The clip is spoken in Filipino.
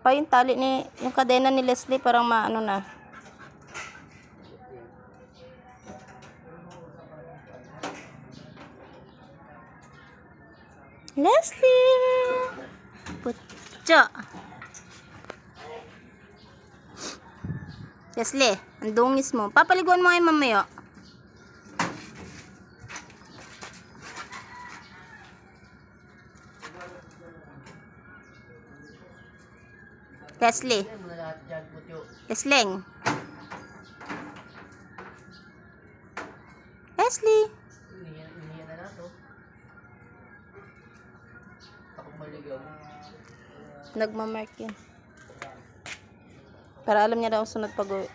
pa yung tali ni, yung kadena ni Leslie parang maano na. Leslie! Putya! Leslie, ang dungis mo. Papaliguan mo ngayon mamaya. Leslie. Lesling. Leslie. Nagmamark yun. Para alam niya daw sunod pag-uwi.